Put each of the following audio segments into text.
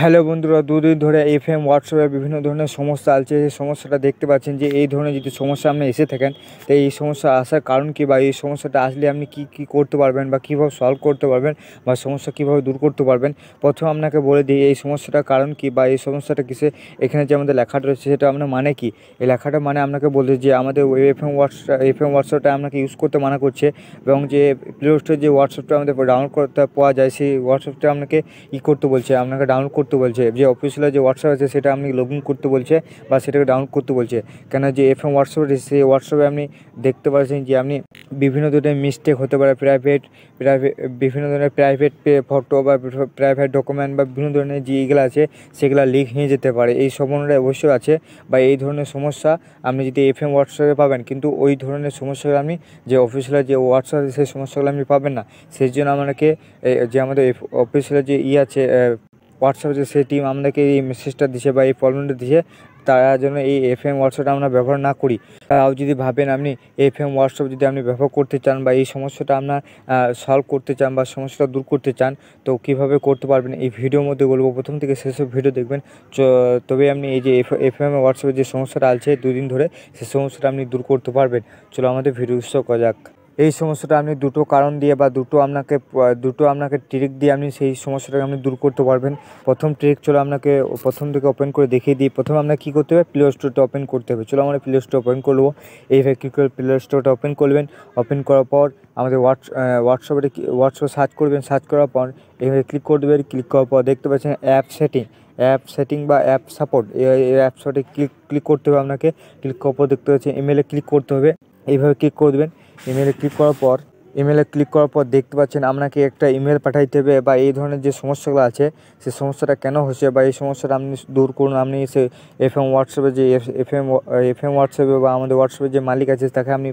Hello বন্ধুরা, দুদিন ধরে এফএম হোয়াটসঅ্যাপে বিভিন্ন ধরনের সমস্যা আছে। এই সমস্যাটা দেখতে পাচ্ছেন যে এই ধরনের যদি সমস্যা আপনি এসে থাকেন, তো এই সমস্যা আসার কারণ কী, বা এই সমস্যাটা আসলে আপনি কী কী করতে পারবেন বা কীভাবে সলভ করতে পারবেন বা সমস্যা কীভাবে দূর করতে পারবেন। প্রথমে আপনাকে বলে দিই এই সমস্যাটার কারণ কী বা এই সমস্যাটা কিসে। এখানে যে আমাদের লেখাটা রয়েছে সেটা আপনার মানে কী। এই লেখাটা মানে আপনাকে বলছে যে আমাদের এফএম হোয়াটসঅ্যাপটা আপনাকে ইউজ করতে মানা করছে, এবং যে প্লে স্টোরে যে হোয়াটসঅ্যাপটা আমাদের ডাউনলোড করতে পাওয়া যায় সেই হোয়াটসঅ্যাপটা আপনাকে করতে বলছে, আপনাকে ডাউনলোড করতে বলছে। যে অফিসিয়াল যে হোয়াটসঅ্যাপ আছে সেটা আপনি লগ ইন করতে বলছে বা সেটাকে ডাউনলোড করতে বলছে। কেন যে এফএম হোয়াটসঅ্যাপ রয়েছে সেই হোয়াটসঅ্যাপে আপনি দেখতে পাচ্ছেন যে আপনি বিভিন্ন ধরনের মিস্টেক হতে পারে, প্রাইভেট বিভিন্ন ধরনের প্রাইভেট ফটো বা প্রাইভেট ডকুমেন্ট বা বিভিন্ন ধরনের যে এইগুলো আছে সেগুলো লিক হয়ে যেতে পারে, এই সম্বন্ধে অবশ্যই আছে। বা এই ধরনের সমস্যা আপনি যদি এফএম হোয়াটসঅ্যাপে পাবেন, কিন্তু ওই ধরনের সমস্যাগুলো আপনি যে অফিসিয়াল যে হোয়াটসঅ্যাপ আছে সেই সমস্যাগুলো আপনি পাবেন না। সেই জন্য আপনাকে যে আমাদের অফিসিয়াল যে আছে হোয়াটসঅ্যাপ যে সেই টিম আমাদেরকে এই মেসেজটা দিছে বা এই প্রবলেমটা দিছে, তারা যেন এই এফএম হোয়াটসঅ্যাপটা আমরা ব্যবহার না করি। তাও যদি ভাবেন আপনি এফএম হোয়াটসঅ্যাপ যদি আপনি ব্যবহার করতে চান বা এই সমস্যাটা আপনার সলভ করতে চান বা সমস্যাটা দূর করতে চান, তো কীভাবে করতে পারবেন এই ভিডিওর মধ্যে বলবো। প্রথম থেকে শেষ ভিডিও দেখবেন, তবে আপনি এই যে এফএম হোয়াটসঅ্যাপের যে সমস্যাটা আছে দুদিন ধরে, সেই সমস্যাটা আপনি দূর করতে পারবেন। চলো আমাদের ভিডিও শুরু করা যাক। এই সমস্যাটা আপনি দুটো কারণ দিয়ে বা দুটো আপনাকে ট্রিক দিয়ে আপনি সেই সমস্যাটাকে আপনি দূর করতে পারবেন। প্রথম ট্রিক, চলো আপনাকে প্রথম থেকে ওপেন করে দেখিয়ে দিই। প্রথমে আপনাকে কী করতে হবে, প্লে স্টোরটা ওপেন করতে হবে। চলো আমরা প্লে স্টোর ওপেন করবো। এইভাবে কী করে প্লে স্টোরটা ওপেন করবেন। ওপেন করার পর আমাদের হোয়াটসঅ্যাপে সার্চ করবেন। সার্চ করার পর এইভাবে ক্লিক করে দেবেন। ক্লিক করার পর দেখতে পাচ্ছেন অ্যাপ সেটিং বা অ্যাপ সাপোর্ট, এই অ্যাপ সাপোর্টে ক্লিক করতে হবে আপনাকে। ক্লিক করার পর দেখতে পাচ্ছেন ইমেলে ক্লিক করতে হবে। এইভাবে ক্লিক করে দেবেন। ইমেলে ক্লিক করার পর দেখতে পাচ্ছেন আপনাকে একটা ইমেল পাঠাইতে হবে, বা এই ধরনের যে সমস্যাগুলো আছে সেই সমস্যাটা কেন হচ্ছে বা এই সমস্যাটা আপনি দূর করুন। আপনি সে এফএম হোয়াটসঅ্যাপে যে এফএম হোয়াটসঅ্যাপে বা আমাদের হোয়াটসঅ্যাপের যে মালিক আছে তাকে আপনি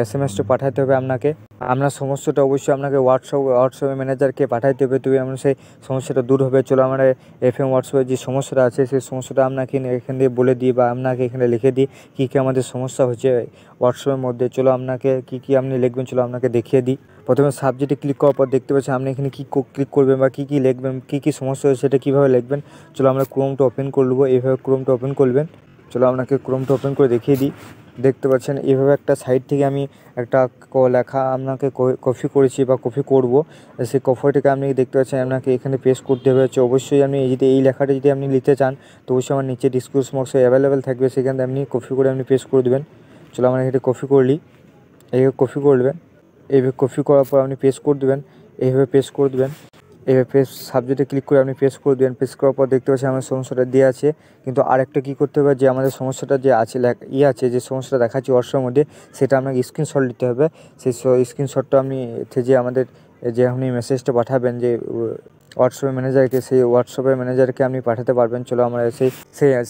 এসএমএসটা পাঠাতে হবে আপনাকে। আপনার সমস্যাটা অবশ্যই আপনাকে হোয়াটসঅ্যাপের ম্যানেজারকে পাঠাইতে হবে, তবে আপনার সেই সমস্যাটা দূর হবে। চলো আমরা এফএম হোয়াটসঅ্যাপের যে সমস্যাটা আছে সেই সমস্যাটা আপনাকে এখান দিয়ে বলে দিই বা আপনাকে এখানে লিখে দিই কী কী আমাদের সমস্যা হচ্ছে হোয়াটসঅ্যাপের মধ্যে। চলো আপনাকে কী আপনি লিখবেন, চলো আপনাকে দেখিয়ে দিই। প্রথমে সাবজেক্টে ক্লিক করার পর দেখতে পাচ্ছেন আপনি এখানে ক্লিক করবেন বা কী লিখবেন, কী সমস্যা হয়েছে সেটা কীভাবে লিখবেন। চলো আমরা ক্রোমটা ওপেন করে নেবো। এইভাবে ক্রোমটা ওপেন করবেন। চলো আপনাকে ক্রোমটা ওপেন করে দেখিয়ে দিই। দেখতে পাচ্ছেন এইভাবে একটা সাইট থেকে আমি একটা লেখা আপনাকে কপি করেছি বা কপি করব। সেই কপিটাকে আপনি দেখতে পাচ্ছেন আপনাকে এখানে পেস্ট করতে হবে। অবশ্যই আপনি এই লেখাটা যদি আপনি লিখতে চান তো অবশ্যই আমার নিচে ডিসক্রিপশন বক্সে অ্যাভেলেবেল থাকবে, সেখানে আপনি কপি করে আপনি পেস্ট করে দেবেন। চলো আমরা এখানে কপি করলি। এইভাবে কপি করবেন। এইভাবে কপি করার পর আপনি পেস্ট করে দেবেন। এইভাবে পেস্ট করে দেবেন। এইভাবে পেস্ট সাবজেক্টে ক্লিক করে আপনি পেস্ট করে দেবেন। পেস্ট করার পর দেখতে পাচ্ছেন আমার সমস্যাটা দেওয়া আছে, কিন্তু আরেকটা কী করতে হবে, যে আমাদের সমস্যাটা যে আছে আছে যে সমস্যাটা দেখাচ্ছি হোয়াটসঅ্যাপের মধ্যে, সেটা আপনাকে স্ক্রিনশট নিতে হবে। সেই স্ক্রিনশটটা আপনি যে আমাদের যে আপনি মেসেজটা পাঠাবেন যে হোয়াটসঅ্যাপের ম্যানেজারকে, সেই হোয়াটসঅ্যাপের ম্যানেজারকে আপনি পাঠাতে পারবেন। চলো আমরা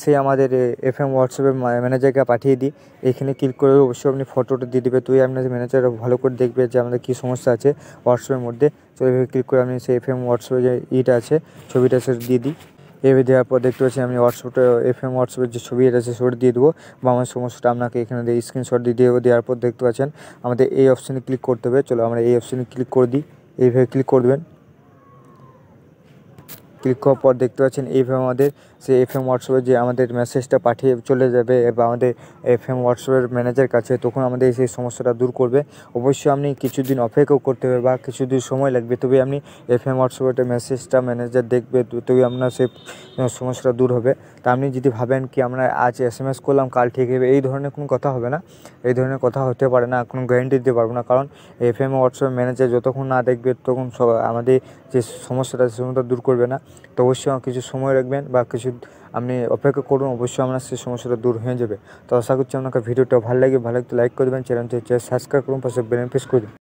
সেই আমাদের এফএম হোয়াটসঅ্যাপের ম্যানেজারকে পাঠিয়ে দিই। এখানে ক্লিক করে অবশ্যই আপনি ফটোটা দিয়ে দেবে, তুই আপনার ম্যানেজাররা ভালো করে দেখবে যে আমাদের কী সমস্যা আছে হোয়াটসঅ্যাপের মধ্যে। তো এইভাবে ক্লিক করে আপনি সেই এফএম হোয়াটসঅ্যাপে যে আছে ছবিটা সেটা দিয়ে দিই। এভাবে দেওয়ার পর দেখতে পাচ্ছি আমি এফএম হোয়াটসঅ্যাপের যে ছবি আছে ছবিটা দিয়ে দেবো, বা আমার সমস্যাটা আপনাকে এখানে দিয়ে স্ক্রিনশট দিয়ে দেবো। দেওয়ার পর দেখতে পাচ্ছেন আমাদের এই অপশানে ক্লিক করতে হবে। চলো আমরা এই অপশানে ক্লিক করে দিই। এইভাবে ক্লিক করবেন। ক্লিক করার পর দেখতে পাচ্ছেন এইভাবে আমাদের সেই এফএম হোয়াটসঅ্যাপে যে আমাদের মেসেজটা পাঠিয়ে চলে যাবে বা আমাদের এফএম হোয়াটসঅ্যাপের ম্যানেজার কাছে, তখন আমাদের সেই সমস্যাটা দূর করবে। অবশ্যই আপনি কিছুদিন অপেক্ষাও করতে হবে বা কিছুদিন সময় লাগবে, তবে আপনি এফএম হোয়াটসঅ্যাপের মেসেজটা ম্যানেজার দেখবে, তবে আপনার সেই সমস্যাটা দূর হবে। তা আপনি যদি ভাবেন কি আমরা আজ এসএমএস করলাম কাল ঠিক হবে, এই ধরনের কোনো কথা হবে না। এই ধরনের কথা হতে পারে না, কোনো গ্যারান্টি দিতে পারবো না, কারণ এফএম হোয়াটসঅ্যাপ ম্যানেজার যতক্ষণ না দেখবে তখন আমাদের যে সমস্যাটা সেটা দূর করবে না। তো অবশ্যই কিছু সময় রাখবেন বা কিছু আপনি অপেক্ষা করুন, অবশ্যই আপনার সেই সমস্যাটা দূর হয়ে যাবে। তো আশা করছি আপনাকে ভিডিওটা ভালো লাগলে লাইক করে দেবেন, চ্যানেলটি সাবস্ক্রাইব করুন, পাশে বেল প্রেস করে দিন।